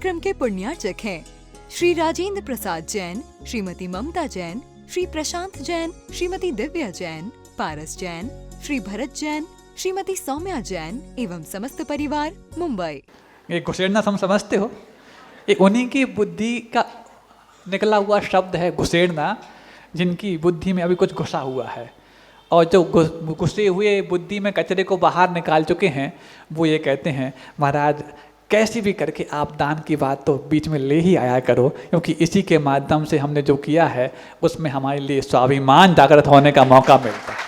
कार्यक्रम के पुण्यार्चक हैं श्री राजेंद्र प्रसाद जैन, श्रीमती ममता जैन, श्री प्रशांत जैन, श्रीमती दिव्या जैन, पारस जैन, श्री भरत जैन, श्रीमती सौम्या जैन एवं समस्त परिवार, मुंबई। ये घुसेड़ना तुम समझते हो, ये उन्हीं की बुद्धि का निकला हुआ शब्द है घुसेड़ना, जिनकी बुद्धि में अभी कुछ घुसा हुआ है। और जो घुसे हुए बुद्धि में कचरे को बाहर निकाल चुके हैं, वो ये कहते हैं महाराज कैसी भी करके आप दान की बात तो बीच में ले ही आया करो, क्योंकि इसी के माध्यम से हमने जो किया है उसमें हमारे लिए स्वाभिमान जागृत होने का मौका मिलता है।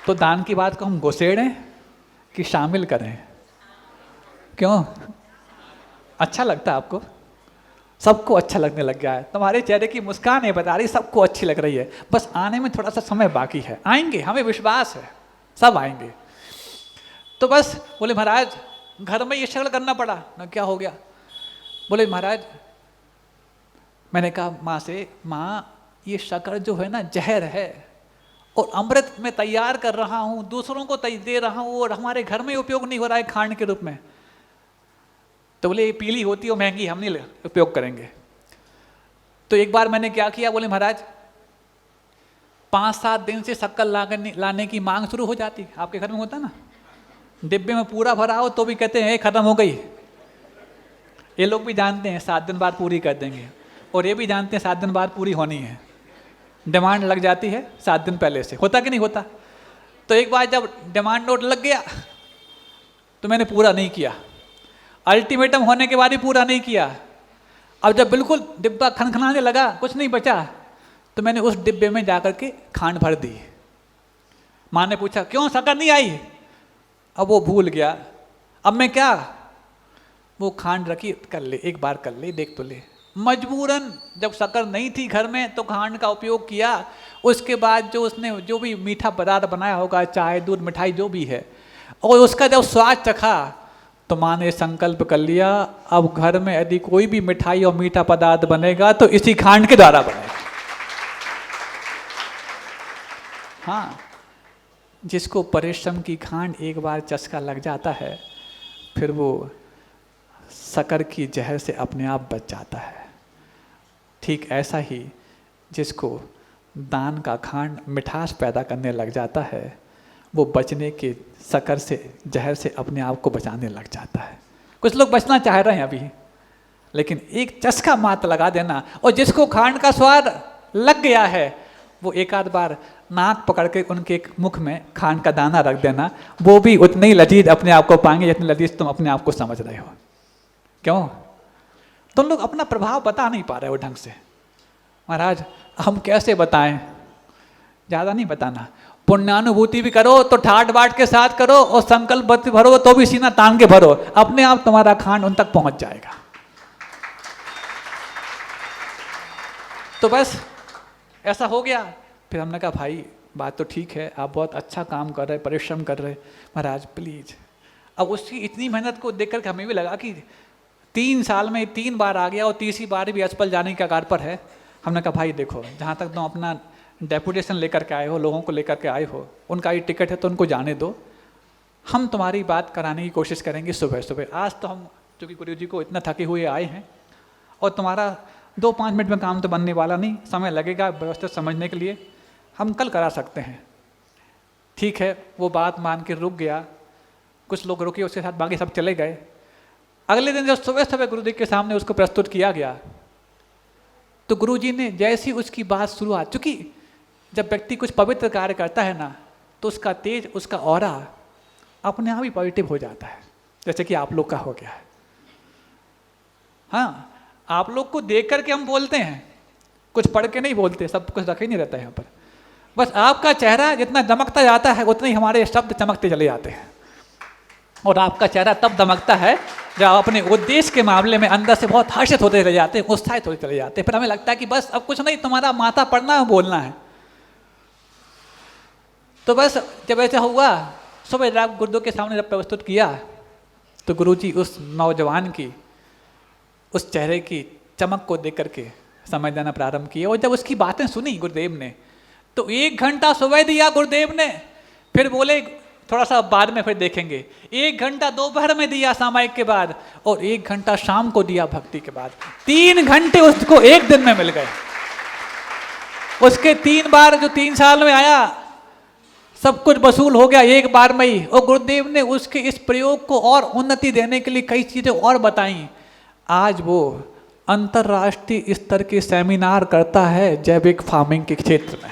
तो दान की बात को हम घुसेड़ें कि शामिल करें? क्यों अच्छा लगता है आपको? सबको अच्छा लगने लग गया है। तुम्हारे चेहरे की मुस्कान ये बता रही सबको अच्छी लग रही है, बस आने में थोड़ा सा समय बाकी है। आएंगे, हमें विश्वास है, सब आएंगे। तो बस बोले महाराज घर में ये शक्ल करना पड़ा ना, क्या हो गया? बोले महाराज मैंने कहा माँ से, माँ ये शक्कर जो है ना जहर है, और अमृत में तैयार कर रहा हूँ, दूसरों को दे रहा हूँ, और हमारे घर में उपयोग नहीं हो रहा है खांड के रूप में। तो बोले ये पीली होती है महंगी, हम नहीं उपयोग करेंगे। तो एक बार मैंने क्या किया, बोले महाराज 5-7 दिन से शक्कर लाने की मांग शुरू हो जाती। आपके घर में होता ना, डिब्बे में पूरा भरा हो तो भी कहते हैं खत्म हो गई। ये लोग भी जानते हैं 7 दिन बाद पूरी कर देंगे, और ये भी जानते हैं 7 दिन बाद पूरी होनी है। डिमांड लग जाती है 7 दिन पहले से, होता कि नहीं होता? तो एक बार जब डिमांड नोट लग गया तो मैंने पूरा नहीं किया, अल्टीमेटम होने के बाद भी पूरा नहीं किया। अब जब बिल्कुल डिब्बा खनखनाने लगा, कुछ नहीं बचा, तो मैंने उस डिब्बे में जाकर के खांड भर दी। माँ ने पूछा क्यों शक्कर नहीं आई? अब वो भूल गया। अब मैं क्या, वो खांड रखी, कर ले एक बार, कर ले देख तो ले। मजबूरन जब शक्कर नहीं थी घर में तो खांड का उपयोग किया। उसके बाद जो उसने जो भी मीठा पदार्थ बनाया होगा, चाय दूध मिठाई जो भी है, और उसका जब स्वाद चखा तो माँ ने संकल्प कर लिया अब घर में यदि कोई भी मिठाई और मीठा पदार्थ बनेगा तो इसी खांड के द्वारा बनेगा। हाँ, जिसको परिश्रम की खांड एक बार चस्का लग जाता है, फिर वो शक्कर की जहर से अपने आप बच जाता है। ठीक ऐसा ही जिसको दान का खांड मिठास पैदा करने लग जाता है, वो बचने के शक्कर से जहर से अपने आप को बचाने लग जाता है। कुछ लोग बचना चाह रहे हैं अभी, लेकिन एक चस्का मात्र लगा देना, और जिसको खांड का स्वाद लग गया है वो एक आध बार नाक पकड़ के उनके मुख में खांड का दाना रख देना, वो भी उतने ही लजीज अपने आप को पाएंगे जितने लजीज तुम अपने आप को समझ रहे हो। क्यों? तुम लोग अपना प्रभाव बता नहीं पा रहे हो ढंग से। महाराज हम कैसे बताएं? ज़्यादा नहीं बताना, पुण्यानुभूति भी करो तो ठाट बाट के साथ करो, और संकल्प भरो तो भी सीना तान के भरो, अपने आप तुम्हारा खांड उन तक पहुंच जाएगा। तो बस ऐसा हो गया। फिर हमने कहा भाई बात तो ठीक है, आप बहुत अच्छा काम कर रहे, परिश्रम कर रहे, महाराज प्लीज। अब उसकी इतनी मेहनत को देख कर हमें भी लगा कि 3 साल में 3 बार आ गया और तीसरी बार भी अस्पताल जाने के कगार पर है। हमने कहा भाई देखो, जहाँ तक तुम अपना डेपुटेशन लेकर के आए हो, लोगों को लेकर के आए हो, उनका ये टिकट है तो उनको जाने दो, हम तुम्हारी बात कराने की कोशिश करेंगे सुबह सुबह। आज तो हम चूँकि गुरु जी को इतना थके हुए आए हैं, और तुम्हारा 2-5 मिनट में काम तो बनने वाला नहीं, समय लगेगा व्यवस्थित समझने के लिए, हम कल करा सकते हैं। ठीक है, वो बात मान के रुक गया। कुछ लोग रुके, उसके साथ बाकी सब चले गए। अगले दिन जब सुबह सुबह गुरु जी के सामने उसको प्रस्तुत किया गया, तो गुरु जी ने जैसी उसकी बात शुरुआत, चूँकि जब व्यक्ति कुछ पवित्र कार्य करता है ना, तो उसका तेज, उसका ऑरा अपने आप ही पॉजिटिव हो जाता है, जैसे कि आप लोग का हो गया है। हाँ, आप लोग को देख करके हम बोलते हैं, कुछ पढ़ के नहीं बोलते, सब कुछ रखे नहीं रहता है यहाँ पर। बस आपका चेहरा जितना दमकता जाता है उतने ही हमारे शब्द चमकते चले जाते हैं। और आपका चेहरा तब दमकता है जब आप अपने उद्देश्य के मामले में अंदर से बहुत हर्षित होते चले जाते हैं, उत्साहित होते चले जाते हैं। फिर हमें लगता है कि बस अब कुछ नहीं, तुम्हारा माथा पढ़ना है, बोलना है। तो बस जब ऐसा हुआ, सुबह जब गुरुदेव के सामने जब प्रस्तुत किया, तो गुरुजी उस नौजवान की उस चेहरे की चमक को देख करके समझ जाना प्रारंभ किया। और जब उसकी बातें सुनी गुरुदेव ने, तो 1 घंटा सुबह दिया गुरुदेव ने। फिर बोले थोड़ा सा बाद में फिर देखेंगे। 1 घंटा दोपहर में दिया सामायिक के बाद, और 1 घंटा शाम को दिया भक्ति के बाद। 3 घंटे उसको एक दिन में मिल गए। उसके 3 बार जो 3 साल में आया, सब कुछ वसूल हो गया एक बार में ही। और गुरुदेव ने उसके इस प्रयोग को और उन्नति देने के लिए कई चीजें और बताई। आज वो अंतरराष्ट्रीय स्तर के सेमिनार करता है जैविक फार्मिंग के क्षेत्र में,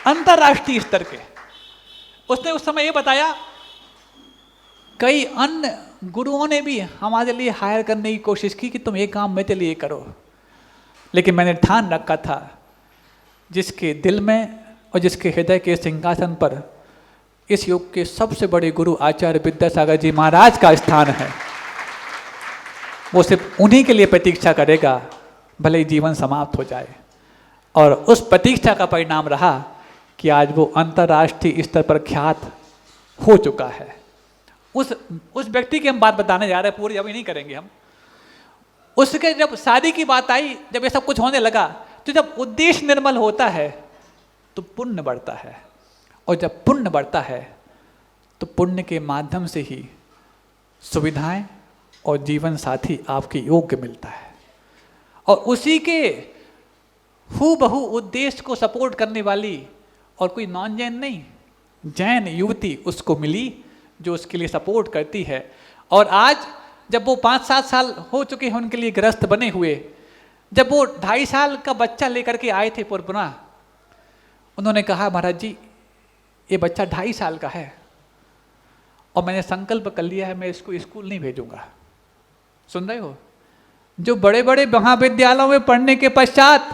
अंतरराष्ट्रीय स्तर के। उसने उस समय ये बताया, कई अन्य गुरुओं ने भी हमारे लिए हायर करने की कोशिश की कि तुम ये काम मेरे लिए करो, लेकिन मैंने ठान रखा था जिसके दिल में और जिसके हृदय के सिंहासन पर इस युग के सबसे बड़े गुरु आचार्य विद्यासागर जी महाराज का स्थान है, वो सिर्फ उन्हीं के लिए प्रतीक्षा करेगा, भले ही जीवन समाप्त हो जाए। और उस प्रतीक्षा का परिणाम रहा कि आज वो अंतर्राष्ट्रीय स्तर पर ख्यात हो चुका है। उस व्यक्ति की हम बात बताने जा रहे हैं, पूरी अभी नहीं करेंगे हम। उसके जब शादी की बात आई, जब ये सब कुछ होने लगा, तो जब उद्देश्य निर्मल होता है तो पुण्य बढ़ता है, और जब पुण्य बढ़ता है तो पुण्य के माध्यम से ही सुविधाएं और जीवन साथी आपके योग्य मिलता है। और उसी के हूबहू उद्देश्य को सपोर्ट करने वाली और कोई नॉन जैन नहीं, जैन युवती उसको मिली जो उसके लिए सपोर्ट करती है। और आज जब वो 5-7 साल हो चुके हैं उनके लिए ग्रस्त बने हुए, जब वो 2.5 साल का बच्चा लेकर के आए थे पुरपुरा, उन्होंने कहा महाराज जी ये बच्चा 2.5 साल का है और मैंने संकल्प कर लिया है मैं इसको स्कूल नहीं भेजूंगा। सुन रहे हो? जो बड़े बड़े महाविद्यालयों में पढ़ने के पश्चात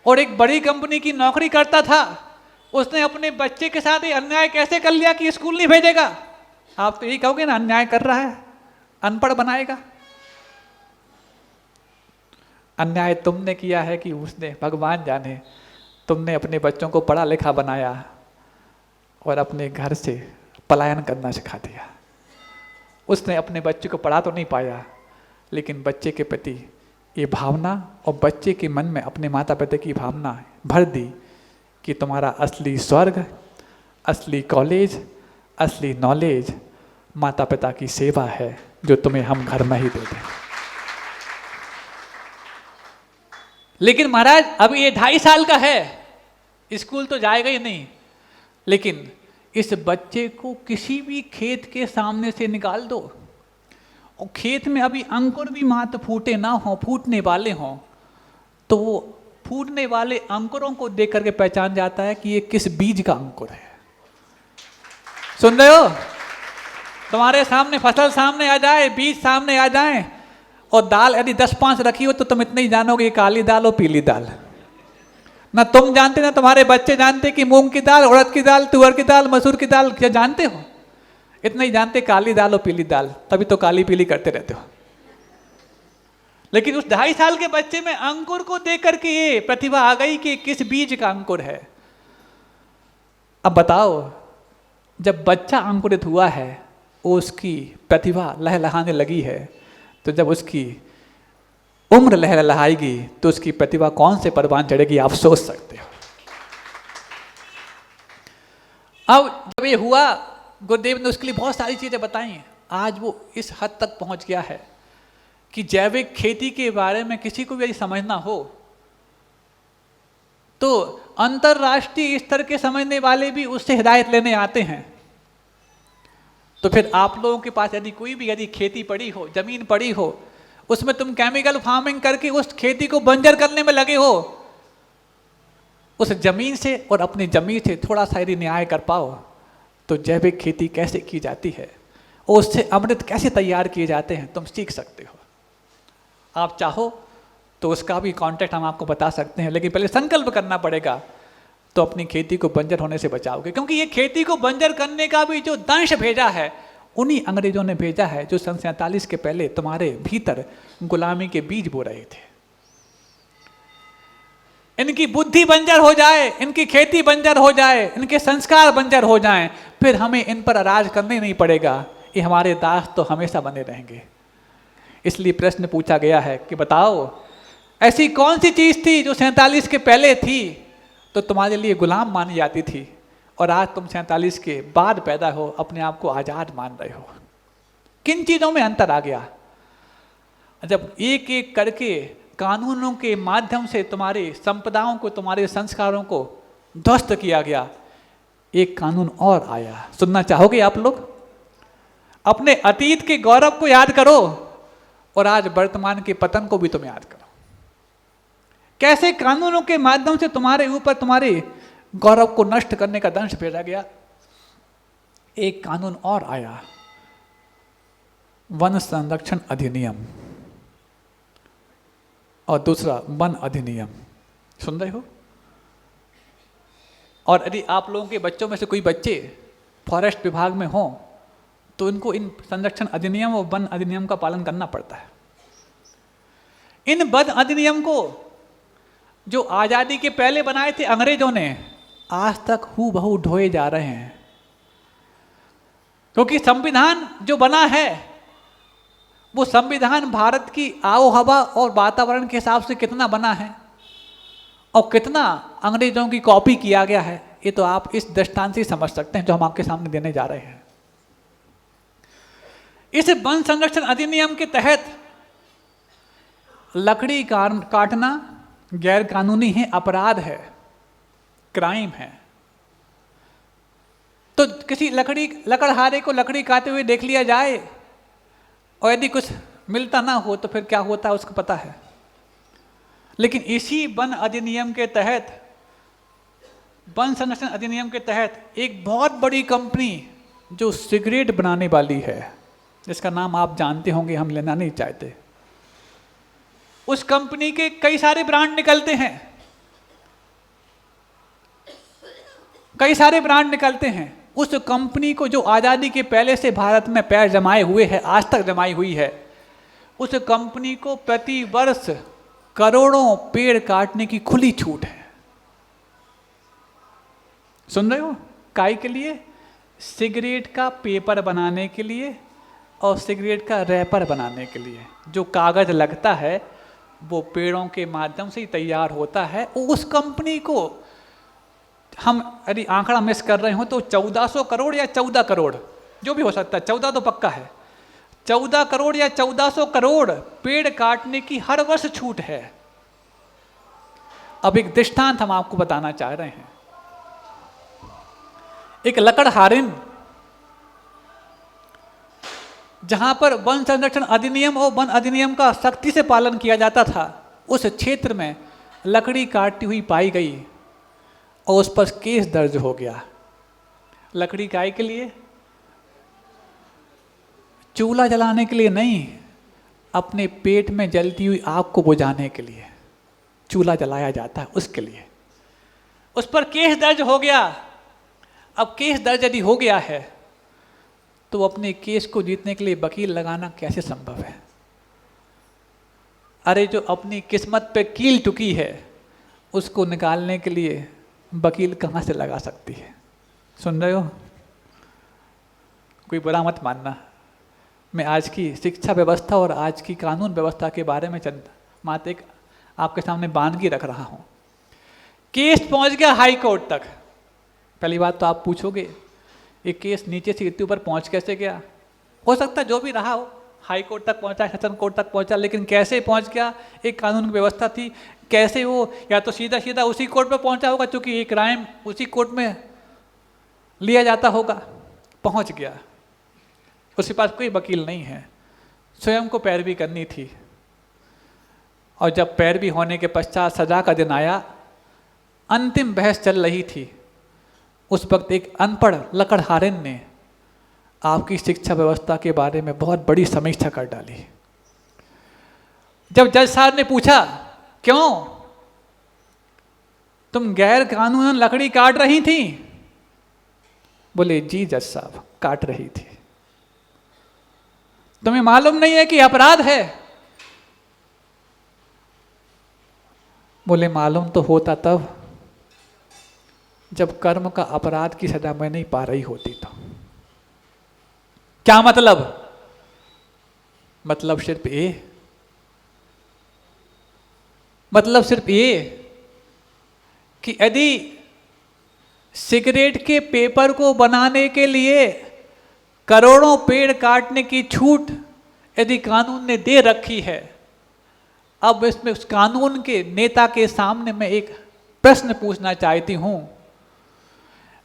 और एक बड़ी कंपनी की नौकरी करता था, उसने अपने बच्चे के साथ ये अन्याय कैसे कर लिया कि स्कूल नहीं भेजेगा? आप तो यही कहोगे ना, अन्याय कर रहा है, अनपढ़ बनाएगा। अन्याय तुमने किया है कि उसने, भगवान जाने। तुमने अपने बच्चों को पढ़ा लिखा बनाया और अपने घर से पलायन करना सिखा दिया। उसने अपने बच्चे को पढ़ा तो नहीं पाया, लेकिन बच्चे के प्रति ये भावना और बच्चे के मन में अपने माता पिता की भावना भर दी कि तुम्हारा असली स्वर्ग, असली कॉलेज, असली नॉलेज माता पिता की सेवा है जो तुम्हें हम घर में ही दे दें। लेकिन महाराज अभी ये 2.5 साल का है, स्कूल तो जाएगा ही नहीं, लेकिन इस बच्चे को किसी भी खेत के सामने से निकाल दो और खेत में अभी अंकुर भी मात्र फूटे ना हो, फूटने वाले हों, तो वो फूटने वाले अंकुरों को देख करके पहचान जाता है कि ये किस बीज का अंकुर है। सुन रहे हो? तुम्हारे सामने फसल सामने आ जाए, बीज सामने आ जाए और दाल यदि 10-5 रखी हो तो तुम इतना ही जानोगे काली दाल और पीली दाल। ना तुम जानते ना तुम्हारे बच्चे जानते कि मूंग की दाल, उड़द की दाल, तुअर की दाल, मसूर की दाल क्या जानते हो? इतना ही जानते काली दाल और पीली दाल, तभी तो काली पीली करते रहते हो। लेकिन उस 2.5 साल के बच्चे में अंकुर को देख करके ये प्रतिभा आ गई कि किस बीज का अंकुर है। अब बताओ, जब बच्चा अंकुरित हुआ है, उसकी प्रतिभा लहलहाने लगी है, तो जब उसकी उम्र लहलहाएगी तो उसकी प्रतिभा कौन से परवान चढ़ेगी, आप सोच सकते हो। अब जब ये हुआ, गुरुदेव ने उसके लिए बहुत सारी चीजें बताई। आज वो इस हद तक पहुंच गया है कि जैविक खेती के बारे में किसी को भी यदि समझना हो तो अंतरराष्ट्रीय स्तर के समझने वाले भी उससे हिदायत लेने आते हैं। तो फिर आप लोगों के पास यदि कोई भी यदि खेती पड़ी हो, जमीन पड़ी हो, उसमें तुम केमिकल फार्मिंग करके उस खेती को बंजर करने में लगे हो, उस जमीन से और अपनी जमीन से थोड़ा सा यदि न्याय कर पाओ तो जैविक खेती कैसे की जाती है और उससे अमृत कैसे तैयार किए जाते हैं तुम सीख सकते हो। आप चाहो तो उसका भी कॉन्टेक्ट हम आपको बता सकते हैं, लेकिन पहले संकल्प करना पड़ेगा तो अपनी खेती को बंजर होने से बचाओगे। क्योंकि ये खेती को बंजर करने का भी जो दंश भेजा है उन्हीं अंग्रेजों ने भेजा है जो सन 47 के पहले तुम्हारे भीतर गुलामी के बीज बो रहे थे। इनकी बुद्धि बंजर हो जाए, इनकी खेती बंजर हो जाए, इनके संस्कार बंजर हो जाएं, फिर हमें इन पर राज करने नहीं पड़ेगा, ये हमारे दास तो हमेशा बने रहेंगे। इसलिए प्रश्न पूछा गया है कि बताओ ऐसी कौन सी चीज थी जो 47 के पहले थी तो तुम्हारे लिए गुलाम मानी जाती थी और आज तुम 47 के बाद पैदा हो, अपने आप को आजाद मान रहे हो। किन चीजों में अंतर आ गया? जब एक एक करके कानूनों के माध्यम से तुम्हारी संपदाओं को, तुम्हारे संस्कारों को ध्वस्त किया गया, एक कानून और आया। सुनना चाहोगे आप लोग? अपने अतीत के गौरव को याद करो और आज वर्तमान के पतन को भी तुम याद करो। कैसे कानूनों के माध्यम से तुम्हारे ऊपर तुम्हारे गौरव को नष्ट करने का दंश भेजा गया। एक कानून और आया, वन संरक्षण अधिनियम, और दूसरा वन अधिनियम। सुन रहे हो? और यदि आप लोगों के बच्चों में से कोई बच्चे फॉरेस्ट विभाग में हों तो इनको इन संरक्षण अधिनियम और वन अधिनियम का पालन करना पड़ता है। इन वन अधिनियम को जो आज़ादी के पहले बनाए थे अंग्रेजों ने, आज तक हूबहू ढोए जा रहे हैं। क्योंकि संविधान जो बना है वो संविधान भारत की आओ हवा और वातावरण के हिसाब से कितना बना है और कितना अंग्रेजों की कॉपी किया गया है, ये तो आप इस दृष्टांत से समझ सकते हैं जो हम आपके सामने देने जा रहे हैं। इस वन संरक्षण अधिनियम के तहत लकड़ी काटना गैर कानूनी है, अपराध है, क्राइम है। तो किसी लकड़हारे को लकड़ी काटते हुए देख लिया जाए और यदि कुछ मिलता ना हो तो फिर क्या होता है उसको पता है। लेकिन इसी वन अधिनियम के तहत, वन संरक्षण अधिनियम के तहत एक बहुत बड़ी कंपनी जो सिगरेट बनाने वाली है, जिसका नाम आप जानते होंगे, हम लेना नहीं चाहते, उस कंपनी के कई सारे ब्रांड निकलते हैं, कई सारे ब्रांड निकलते हैं। उस कंपनी को जो आज़ादी के पहले से भारत में पैर जमाए हुए है, आज तक जमाई हुई है, उस कंपनी को प्रति वर्ष करोड़ों पेड़ काटने की खुली छूट है। सुन रहे हो? काहे के लिए? सिगरेट का पेपर बनाने के लिए और सिगरेट का रैपर बनाने के लिए। जो कागज लगता है वो पेड़ों के माध्यम से ही तैयार होता है। उस कंपनी को हम यदि आंकड़ा मिस कर रहे हो तो 1400 करोड़ या 14 करोड़, जो भी हो सकता है, 14 तो पक्का है, 14 करोड़ या 1400 करोड़ पेड़ काटने की हर वर्ष छूट है। अब एक दृष्टांत हम आपको बताना चाह रहे हैं। एक लकड़हारिन जहां पर वन संरक्षण अधिनियम और वन अधिनियम का सख्ती से पालन किया जाता था, उस क्षेत्र में लकड़ी काटती हुई पाई गई और उस पर केस दर्ज हो गया। लकड़ी काय के लिए? चूल्हा जलाने के लिए नहीं, अपने पेट में जलती हुई आग को बुझाने के लिए चूल्हा जलाया जाता है, उसके लिए उस पर केस दर्ज हो गया। अब केस दर्ज यदि हो गया है तो अपने केस को जीतने के लिए वकील लगाना कैसे संभव है? अरे जो अपनी किस्मत पे कील टुकी है उसको निकालने के लिए वकील कहाँ से लगा सकती है? सुन रहे हो? कोई बुरा मत मानना, मैं आज की शिक्षा व्यवस्था और आज की कानून व्यवस्था के बारे में चंद बात एक आपके सामने बांधगी रख रहा हूँ। केस पहुँच गया हाई कोर्ट तक। पहली बात तो आप पूछोगे ये केस नीचे से इतने ऊपर पहुँच कैसे गया? हो सकता है जो भी रहा हो, हाई कोर्ट तक पहुँचा, सेशन कोर्ट तक पहुँचा, लेकिन कैसे पहुँच गया? एक कानून की व्यवस्था थी, कैसे वो या तो सीधा सीधा उसी कोर्ट पे पहुँचा होगा क्योंकि ये क्राइम उसी कोर्ट में लिया जाता होगा, पहुँच गया। उसके पास कोई वकील नहीं है, स्वयं को पैरवी करनी थी। और जब पैरवी होने के पश्चात सजा का दिन आया, अंतिम बहस चल रही थी, उस वक्त एक अनपढ़ लकड़हारिन ने आपकी शिक्षा व्यवस्था के बारे में बहुत बड़ी समीक्षा कर डाली। जब जज साहब ने पूछा क्यों तुम गैर कानूनन लकड़ी काट रही थी? बोले जी जज साहब, काट रही थी। तुम्हें मालूम नहीं है कि अपराध है? बोले मालूम तो होता तब जब कर्म का अपराध की सजा मैं नहीं पा रही होती तो। क्या मतलब? मतलब सिर्फ ये, मतलब सिर्फ ये कि यदि सिगरेट के पेपर को बनाने के लिए करोड़ों पेड़ काटने की छूट यदि कानून ने दे रखी है, अब इसमें उस कानून के नेता के सामने मैं एक प्रश्न पूछना चाहती हूं,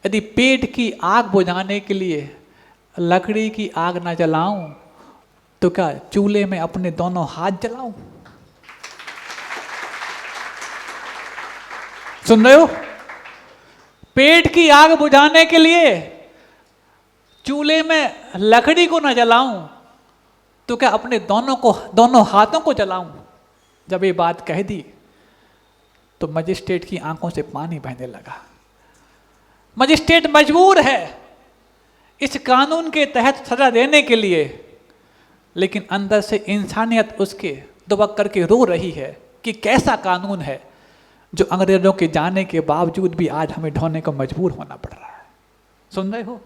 यदि पेट की आग बुझाने के लिए लकड़ी की आग ना जलाऊं तो क्या चूल्हे में अपने दोनों हाथ जलाऊं? सुन रहे हो? पेट की आग बुझाने के लिए चूल्हे में लकड़ी को ना जलाऊं तो क्या अपने दोनों हाथों को जलाऊं? जब ये बात कह दी तो मजिस्ट्रेट की आंखों से पानी बहने लगा। मजिस्ट्रेट मजबूर है इस कानून के तहत सजा देने के लिए, लेकिन अंदर से इंसानियत उसके दुबक करके रो रही है कि कैसा कानून है जो अंग्रेजों के जाने के बावजूद भी आज हमें ढोने को मजबूर होना पड़ रहा है। सुन रहे हो?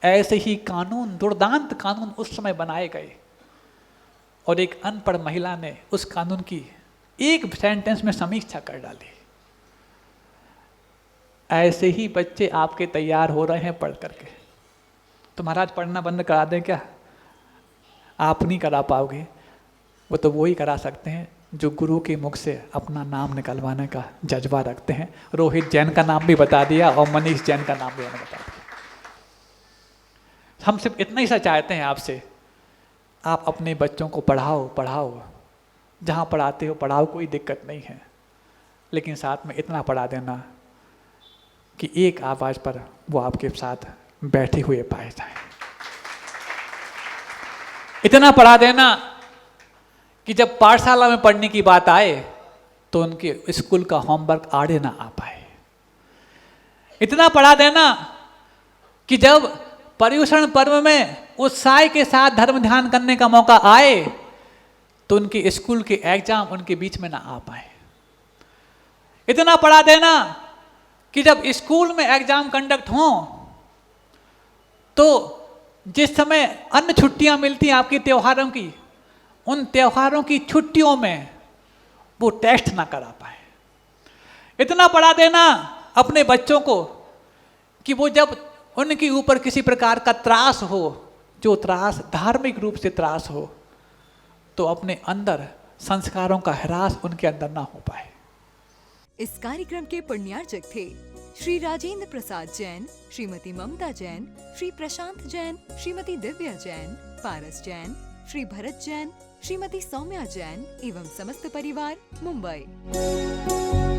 ऐसे ही कानून, दुर्दांत कानून उस समय बनाए गए और एक अनपढ़ महिला ने उस कानून की एक सेंटेंस में समीक्षा कर डाली। ऐसे ही बच्चे आपके तैयार हो रहे हैं पढ़ करके। तो महाराज पढ़ना बंद करा दें क्या? आप नहीं करा पाओगे, वो तो वो ही करा सकते हैं जो गुरु के मुख से अपना नाम निकलवाने का जज्बा रखते हैं। रोहित जैन का नाम भी बता दिया और मनीष जैन का नाम भी मैंने बता दिया। हम सिर्फ इतना ही सा चाहते हैं आपसे, आप अपने बच्चों को पढ़ाओ, जहाँ पढ़ाते हो पढ़ाओ, कोई दिक्कत नहीं है, लेकिन साथ में इतना पढ़ा देना कि एक आवाज पर वो आपके साथ बैठे हुए पाए जाएं। इतना पढ़ा देना कि जब पाठशाला में पढ़ने की बात आए तो उनके स्कूल का होमवर्क आड़े ना आ पाए। इतना पढ़ा देना कि जब पर्युषण पर्व में उत्साह के साथ धर्म ध्यान करने का मौका आए तो उनके स्कूल के एग्जाम उनके बीच में ना आ पाए। इतना पढ़ा देना कि जब स्कूल में एग्जाम कंडक्ट हों तो जिस समय अन्य छुट्टियां मिलती हैं आपकी त्योहारों की, उन त्योहारों की छुट्टियों में वो टेस्ट ना करा पाए। इतना पढ़ा देना अपने बच्चों को कि वो जब उनके ऊपर किसी प्रकार का त्रास हो, जो त्रास धार्मिक रूप से त्रास हो, तो अपने अंदर संस्कारों का ह्रास उनके अंदर ना हो पाए। इस कार्यक्रम के पुण्यार्चक थे श्री राजेंद्र प्रसाद जैन, श्रीमती ममता जैन, श्री प्रशांत जैन, श्रीमती दिव्या जैन, पारस जैन, श्री भरत जैन, श्रीमती सौम्या जैन एवं समस्त परिवार, मुंबई।